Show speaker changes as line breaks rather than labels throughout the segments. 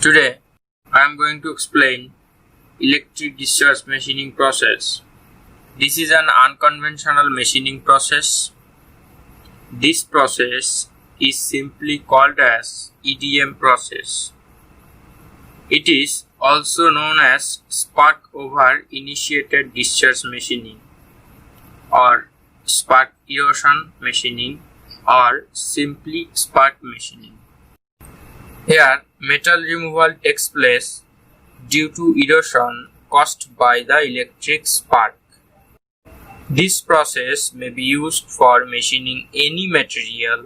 Today, I am going to explain electric discharge machining process. This is an unconventional machining process. This process is simply called as EDM process. It is also known as spark over initiated discharge machining or spark erosion machining or simply spark machining. Here, metal removal takes place due to erosion caused by the electric spark. This process may be used for machining any material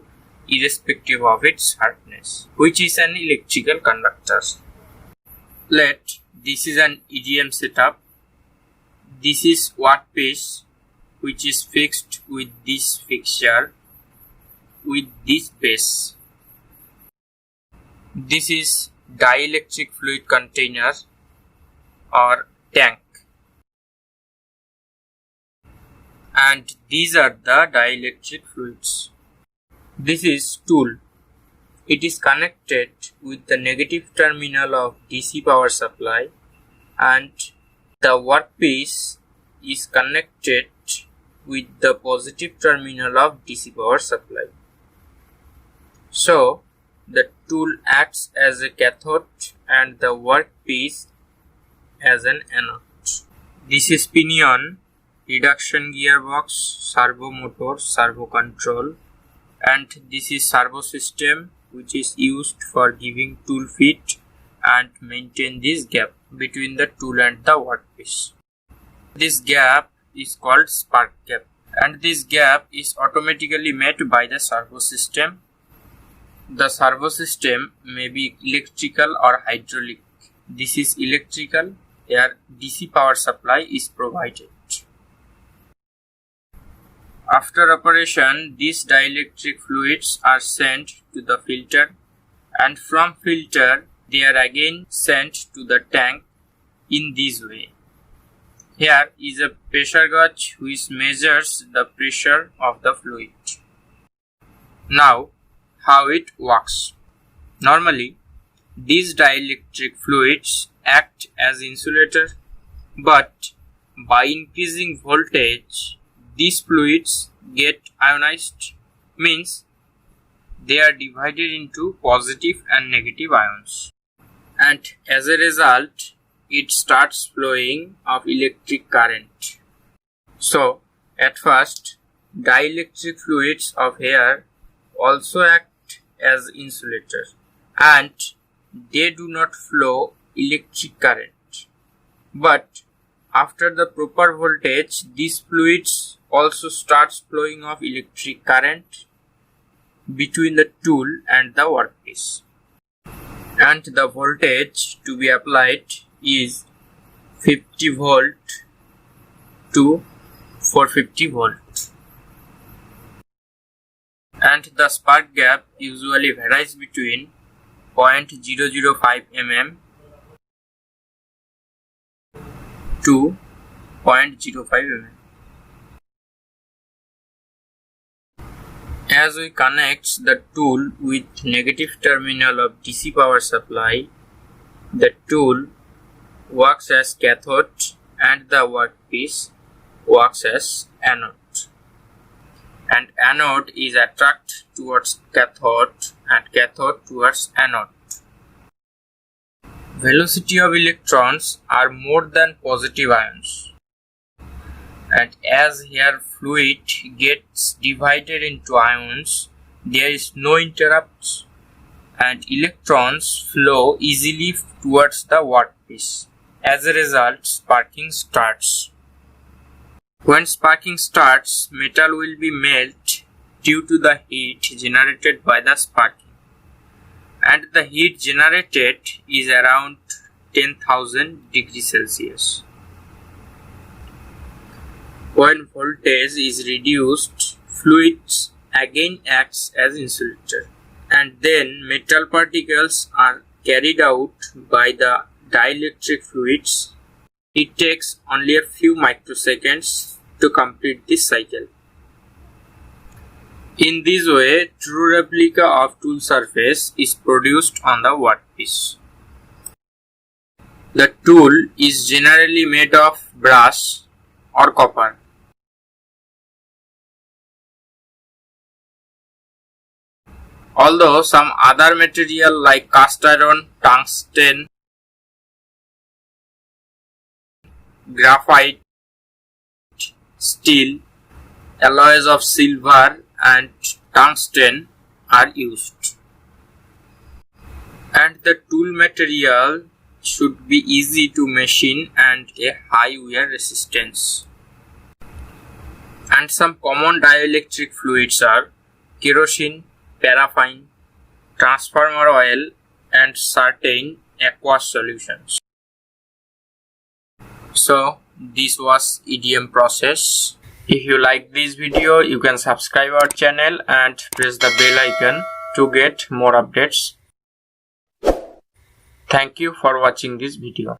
irrespective of its hardness, which is an electrical conductor. This is an EDM setup. This is workpiece which is fixed with this fixture with this base. This is dielectric fluid container or tank, and these are the dielectric fluids. This is tool. It is connected with the negative terminal of DC power supply, and the workpiece is connected with the positive terminal of DC power supply. So, the tool acts as a cathode and the workpiece as an anode. This is pinion, reduction gearbox, servo motor, servo control, and this is servo system which is used for giving tool fit and maintain this gap between the tool and the workpiece. This gap is called spark gap, and this gap is automatically made by the servo system. The servo system may be electrical or hydraulic. This is electrical, where DC power supply is provided. After operation, these dielectric fluids are sent to the filter, and from filter they are again sent to the tank in this way. Here is a pressure gauge which measures the pressure of the fluid. Now, how it works. Normally, these dielectric fluids act as insulator, but by increasing voltage, these fluids get ionized, means they are divided into positive and negative ions, and as a result, it starts flowing of electric current. So, at first, dielectric fluids of air also act as insulator, and they do not flow electric current. But after the proper voltage, these fluids also starts flowing of electric current between the tool and the workpiece. And the voltage to be applied is 50 volt to 450 volt. And the spark gap usually varies between 0.005 mm to 0.05 mm. As we connect the tool with negative terminal of DC power supply, the tool works as cathode and the workpiece works as anode. And anode is attracted towards cathode and cathode towards anode. Velocity of electrons are more than positive ions, and as here fluid gets divided into ions, there is no interrupts and electrons flow easily towards the workpiece. As a result, sparking starts. When sparking starts, metal will be melt due to the heat generated by the sparking, and the heat generated is around 10,000 degrees Celsius. When voltage is reduced, fluids again acts as insulator, and then metal particles are carried out by the dielectric fluids. It takes only a few microseconds to complete this cycle. In this way, true replica of tool surface is produced on the workpiece. The tool is generally made of brass or copper. Although some other material like cast iron, tungsten, graphite, steel, alloys of silver and tungsten are used. And the tool material should be easy to machine and a high wear resistance. And some common dielectric fluids are kerosene, paraffin, transformer oil and certain aqueous solutions. So this was EDM process. If you like this video, you can subscribe our channel and press the bell icon to get more updates. Thank you for watching this video.